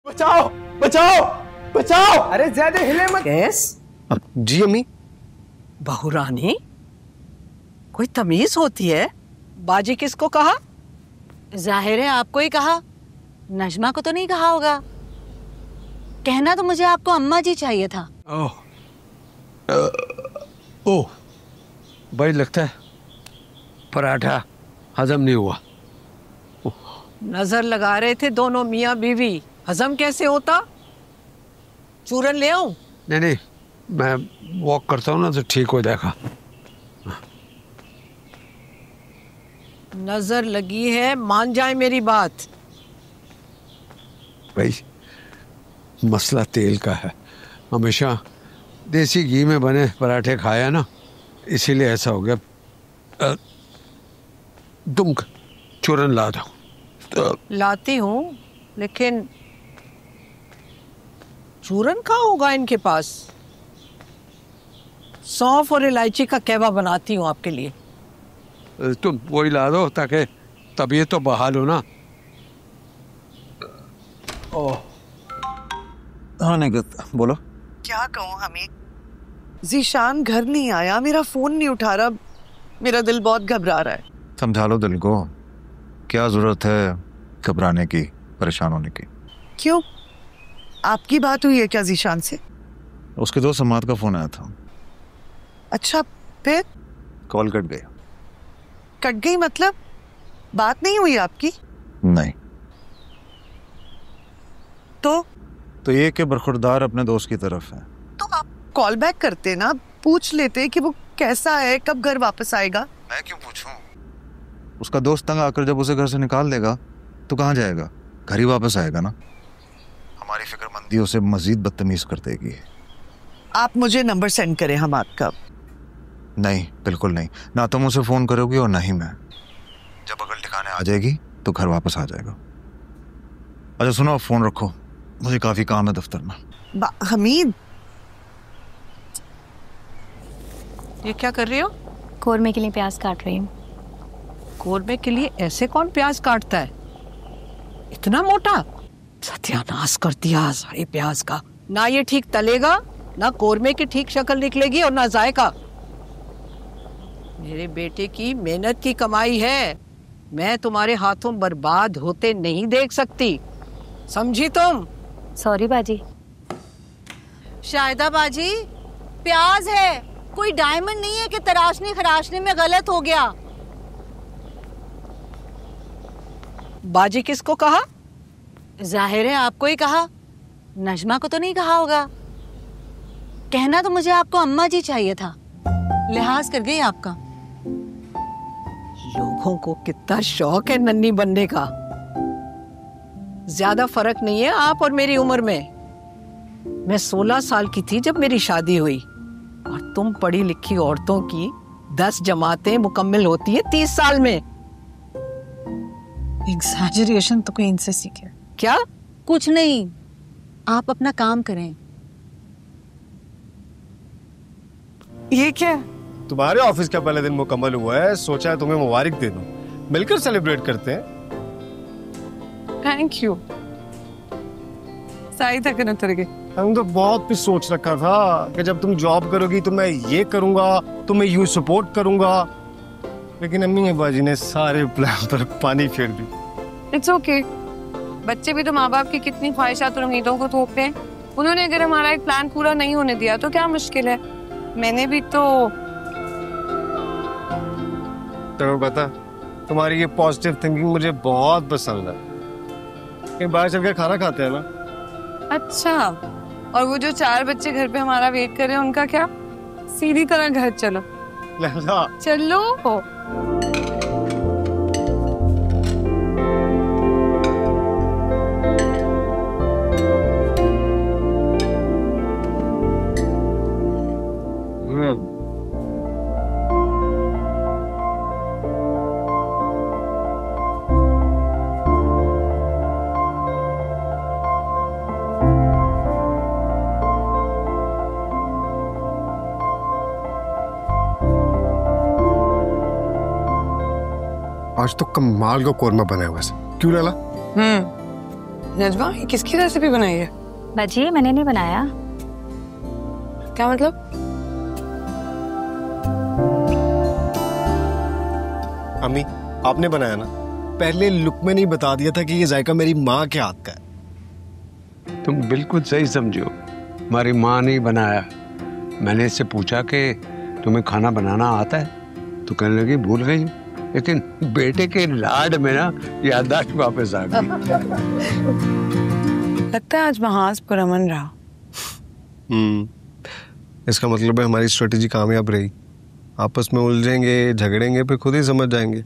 बचाओ बचाओ बचाओ। अरे ज्यादा हिले मत। कैस? जी अम्मी। बहुरानी, कोई तमीज होती है? बाजी किसको कहा? जाहिर है आपको ही कहा, नजमा को तो नहीं कहा होगा। कहना तो मुझे आपको अम्मा जी चाहिए था। ओह भाई, लगता है पराठा हजम नहीं हुआ। नजर लगा रहे थे दोनों मियाँ बीवी, हजम कैसे होता? चूरन ले आऊं? नहीं नहीं, मैं वॉक करता हूँ ना तो ठीक हो जाएगा। नजर लगी है, मान जाए मेरी बात। भाई मसला तेल का है, हमेशा देसी घी में बने पराठे खाया ना, इसीलिए ऐसा हो गया। तुम चूरन ला दो। लाती हूँ, लेकिन चूरन कहाँ होगा इनके पास? सौंफ और इलायची का कहवा बनाती हूँ आपके लिए। तुम वही ला दो ताकि तबीयत तो बहाल हो ना। ओह हाँ निगत, बोलो। क्या कहूँ हमीद, जीशान घर नहीं आया, मेरा फोन नहीं उठा रहा, मेरा दिल बहुत घबरा रहा है। समझा लो दिल को, क्या जरूरत है घबराने की, परेशान होने की। क्यों, आपकी बात हुई है क्या जीशान से? उसके दोस्त समाद का फोन आया था। अच्छा, फिर? कॉल कट गई। कट गई मतलब बात नहीं हुई आपकी? नहीं। तो ये कि बरखुरदार अपने दोस्त की तरफ है। तो आप कॉल बैक करते ना, पूछ लेते कि वो कैसा है, कब घर वापस आएगा। मैं क्यों पूछूं? उसका दोस्त तंग आकर जब उसे घर से निकाल देगा तो कहाँ जाएगा? घर ही वापस आएगा ना। हमारी फिक्रमंदी उसे मजीद बदतमीज कर देगी। आप मुझे नंबर सेंड करें हम आपका। नहीं, बिल्कुल नहीं, ना तुम उसे फोन करोगी और ना ही मैं। जब अकल ठिकाने आ जाएगी तो घर वापस आ जाएगा। अच्छा सुनो, फोन रखो, मुझे काफी काम है दफ्तर में। हमीद, ये क्या कर रही हो? कोरमे के लिए प्याज काट रही हूँ। कोरमे के लिए ऐसे कौन प्याज काटता है, इतना मोटा? सत्यानाश कर दिया सारे प्याज का। ना ये ठीक तलेगा, ना कोरमे की ठीक शक्ल निकलेगी और ना जायका। मेरे बेटे की मेहनत की कमाई है, मैं तुम्हारे हाथों बर्बाद होते नहीं देख सकती, समझी तुम? सॉरी बाजी। शायदा बाजी, प्याज है, कोई डायमंड नहीं है कि तराशने खराशने में गलत हो गया। बाजी किसको कहा? जाहिर है आपको ही कहा, नजमा को तो नहीं कहा होगा। कहना तो मुझे आपको अम्मा जी चाहिए था, लिहाज कर गई आपका। लोगों को कितना शौक है नन्ही बनने का। ज्यादा फर्क नहीं है आप और मेरी उम्र में। मैं 16 साल की थी जब मेरी शादी हुई, और तुम पढ़ी लिखी औरतों की 10 जमातें मुकम्मल होती है 30 साल में। एग्जैजरेशन तो कोई इनसे सीखे। क्या? कुछ नहीं, आप अपना काम करें। ये क्या? तुम्हारे ऑफिस का पहले दिन मुकम्मल हुआ है, सोचा है तुम्हें मुबारक दे दूं, मिलकर सेलिब्रेट करते हैं। Thank you. सही था कि उतर गए। हम तो बहुत कुछ सोच रखा था कि जब तुम जॉब करोगी तो मैं ये करूंगा, तुम्हें यूं सपोर्ट करूंगा, लेकिन अम्मी बाजी ने सारे प्लान पर पानी फेर दी। इट्स ओके, बच्चे भी तो माँ बाप की कितनी ख्वाहिशात और उम्मीदों को थोपते हैं। उन्होंने अगर हमारा एक प्लान पूरा नहीं होने दिया तो क्या मुश्किल है? मैंने भी तो बता, तुम्हारी ये पॉजिटिव थिंकिंग मुझे बहुत पसंद है। कहीं बाहर चल के खाना खाते हैं ना। अच्छा, और वो जो 4 बच्चे घर पे हमारा वेट कर रहे हैं उनका क्या? सीधी तरह घर चलो। लहला चलो। आज तो कमाल का कोरमा बना हुआ है। क्यों लाला? नजवा, ये किसकी रेसिपी बनाई है? बाजी मैंने नहीं बनाया। क्या मतलब? अम्मी आपने बनाया ना? पहले लुक में नहीं बता दिया था कि ये जायका मेरी माँ के हाथ का है। तुम बिल्कुल सही समझो, हमारी माँ ने बनाया। मैंने इससे पूछा कि तुम्हें खाना बनाना आता है, तो कहने लगी भूल गई, लेकिन बेटे के लाड में ना याददाश्त वापस आ गई। लगता है आज महाज पुरअमन रहा। इसका मतलब है हमारी स्ट्रेटेजी कामयाब रही। आपस में उलझेंगे, झगड़ेंगे, फिर खुद ही समझ जाएंगे।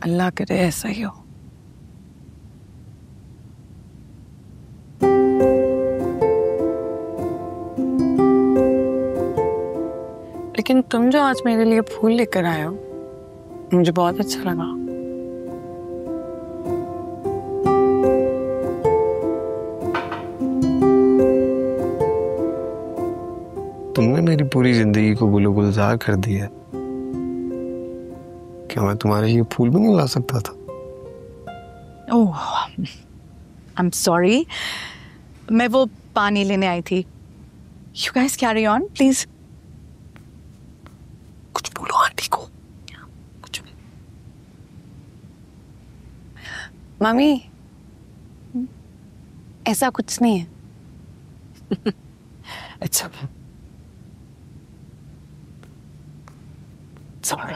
अल्लाह करे ऐसा ही हो। लेकिन तुम जो आज मेरे लिए फूल लेकर आए हो, मुझे बहुत अच्छा लगा। तुमने मेरी पूरी जिंदगी को गुलो गुलजार कर दिया। क्या मैं तुम्हारे लिए फूल भी नहीं ला सकता था? ओह, आई एम सॉरी, मैं वो पानी लेने आई थी। You guys carry on please. कुछ बोलो आंटी को। कुछ मम्मी, ऐसा कुछ नहीं है। अच्छा सॉरी।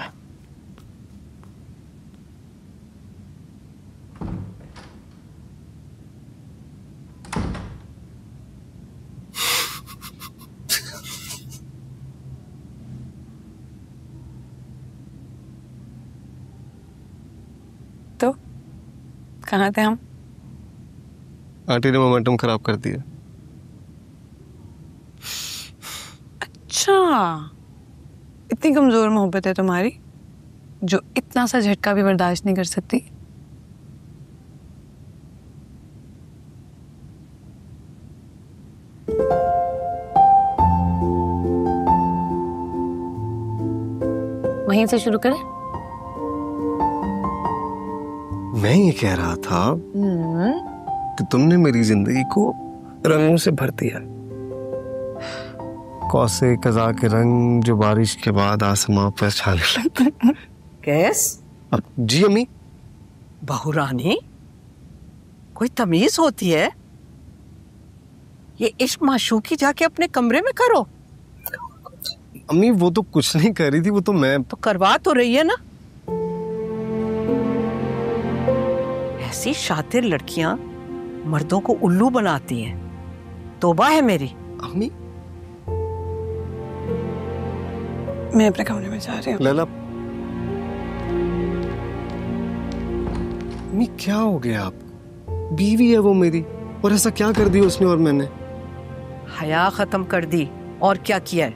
तो कहाँ थे हम? आंटी ने मोमेंटम खराब कर दिया। अच्छा, इतनी कमजोर मोहब्बत है तुम्हारी जो इतना सा झटका भी बर्दाश्त नहीं कर सकती। वहीं से शुरू करें? मैं ये कह रहा था कि तुमने मेरी जिंदगी को रंगों से भर दिया। कौसे कज़ा के रंग जो बारिश के बाद आसमां पर छाने लगते हैं। कैस? जी अम्मी। बहुरानी, कोई तमीज होती है? ये इश्क माशूकी जाके अपने कमरे में करो। अम्मी वो तो कुछ नहीं कर रही थी, वो तो मैं तो करवा तो रही है ना। ऐसी शातिर लड़कियां मर्दों को उल्लू बनाती हैं। तौबा है मेरी। अम्मी मैं अपने कमरे में जा रही हूँ। लैला, अम्मी क्या हो गया आपको? बीवी है वो मेरी, और ऐसा क्या कर दिया उसने और मैंने? हया खत्म कर दी और क्या किया है?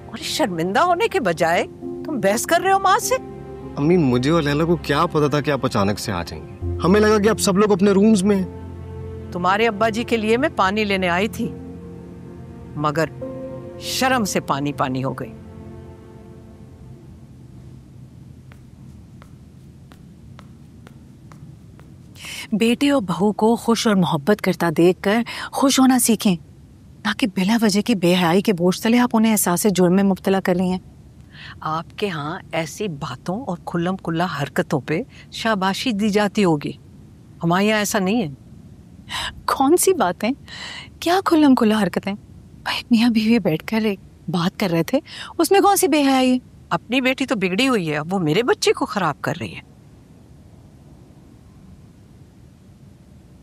और शर्मिंदा होने के बजाय तुम बहस कर रहे हो माँ से। अम्मी मुझे और लैला को क्या पता था कि आप अचानक से आ जाएंगे। हमें लगा कि आप सब लोग अपने रूम्स में हैं। तुम्हारे अब्बा जी के लिए मैं पानी लेने आई थी, मगर शर्म से पानी पानी हो गई। बेटे और बहू को खुश और मोहब्बत करता देखकर खुश होना सीखें, ना कि बिला वजह की बेहयाई के बोझ तले आप उन्हें एहसास जुर्म में मुब्तला कर रही हैं। आपके यहाँ ऐसी बातों और खुल्लम खुल्ला हरकतों पे शाबाशी दी जाती होगी, हमारे यहाँ ऐसा नहीं है। कौन सी बातें? क्या खुल्लम खुल्ला हरकतें? भाई मियाँ बीवी बैठकर एक बात कर रहे थे, उसमें कौन सी बेहयाई है? अपनी बेटी तो बिगड़ी हुई है, वो मेरे बच्चे को खराब कर रही है।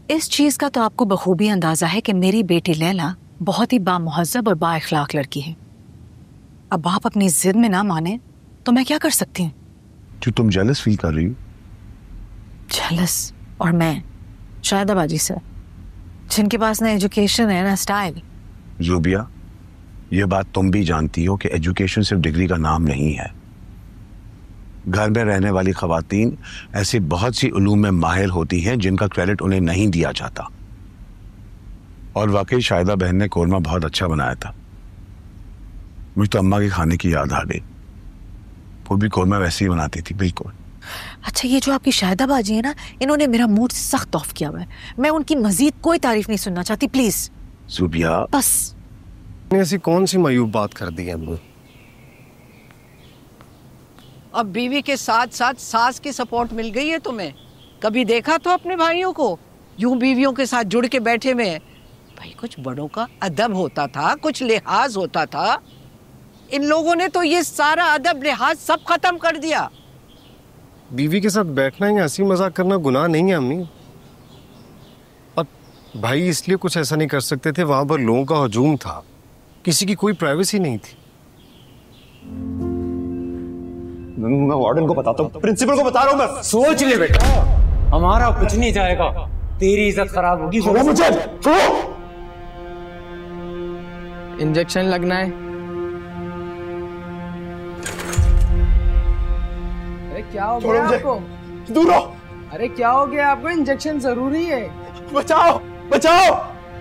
इस चीज का तो आपको बखूबी अंदाजा है कि मेरी बेटी लैला बहुत ही बामुहज्जब और बाइखलाक लड़की है। अब आप अपनी जिद में ना माने तो मैं क्या कर सकती हूँ? जो तुम जेलस फील कर रही हो? जेलस? और मैं शायद बाजी सर, जिनके पास ना एजुकेशन है ना स्टाइल। ज़ुबिया, ये बात तुम भी जानती हो कि एजुकेशन सिर्फ डिग्री का नाम नहीं है। घर में रहने वाली खवातीन ऐसी बहुत सी उलूम में माहिर होती हैं जिनका क्रेडिट उन्हें नहीं दिया जाता। और वाकई शाहिदा बहन ने कोरमा बहुत अच्छा बनाया था। मुझे तो अम्मा के खाने की याद आ गई। वो भी कोरमा वैसे ही बनाती थी, बिल्कुल। अच्छा, ये जो आपकी शाहिदा बाजी है ना, इन्होंने मेरा मूड सख्त ऑफ किया हुआ है। मैं उनकी मजीद कोई तारीफ नहीं सुनना चाहती, प्लीज। जुबिया, बस। ऐसी कौन सी मायूब बात कर दी है अम्मी? अब बीवी के साथ साथ सास की सपोर्ट मिल गई है तुम्हें। कभी देखा तो अपने भाइयों को यूं बीवियों के साथ जुड़ के बैठे हुए हैं? भाई कुछ बड़ों का अदब होता था, कुछ लिहाज होता था। इन लोगों ने तो ये सारा अदब लिहाज सब खत्म कर दिया। बीवी के साथ बैठना या हंसी मजाक करना गुनाह नहीं है अम्मी। अब भाई इसलिए कुछ ऐसा नहीं कर सकते थे, वहां पर लोगों का हजूम था, किसी की कोई प्राइवेसी नहीं थी। मैं वार्डन को बताता हूँ, प्रिंसिपल को बता रहा हूँ मैं। सोच ले बेटा, हमारा कुछ नहीं जाएगा, तेरी इज्जत खराब होगी। मुझे इंजेक्शन लगना है। अरे क्या हो गया आपको? दूर रहो। अरे क्या हो गया आपको? इंजेक्शन जरूरी है। बचाओ बचाओ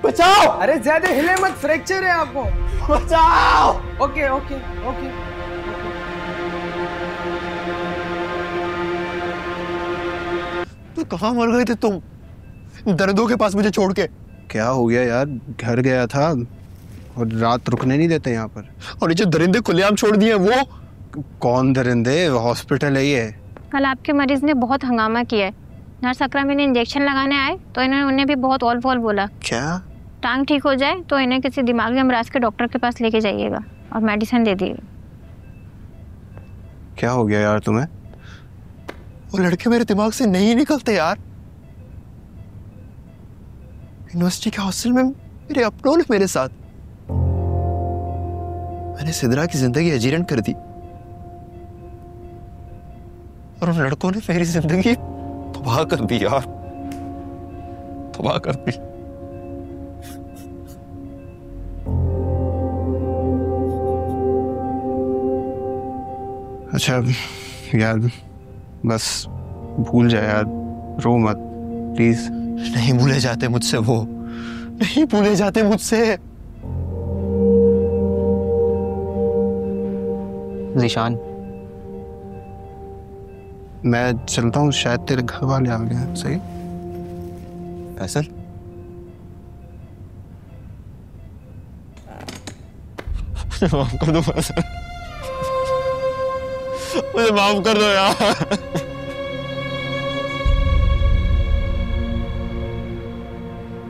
बचाओ। अरे ज्यादा हिले मत, फ्रैक्चर है आपको। बचाओ। Okay okay okay. तो कहाँ मर गए थे तुम दर्दों के पास मुझे छोड़ के? क्या हो गया यार, घर गया था और रात रुकने नहीं देते यहाँ पर। और ये जो दरिंदे खुलेआम छोड़ दिए वो कौन दरिंदे? हॉस्पिटल है ये। कल आपके मरीज ने बहुत हंगामा किया है। नर्स अकरम इन्हें इंजेक्शन लगाने आए तो उन्हें भी बहुत ऑल फॉल बोला। क्या? टांग ठीक हो जाए तो इन्हें किसी दिमागी अमराज के डॉक्टर के पास लेके जाइएगा और मेडिसिन दे दीजिएगा। क्या हो गया यार तुम्हें? वो लड़के मेरे दिमाग से नहीं निकलते यार। यूनिवर्सिटी के हॉस्टल में मेरे अपनों ने मेरे साथ, मैंने सिद्रा की जिंदगी अजीरन कर दी और उन लड़कों ने मेरी जिंदगी तबाह कर दी यार, तबाह कर दी। अच्छा यार, बस भूल जाए यार, रो मत प्लीज। नहीं भूले जाते मुझसे, वो नहीं भूले जाते मुझसे। ज़ीशान, मैं चलता हूँ, शायद तेरे घर वाले आ गए हैं। सही फैसल, माफ कर दो फैसल, मुझे माफ कर दो यार।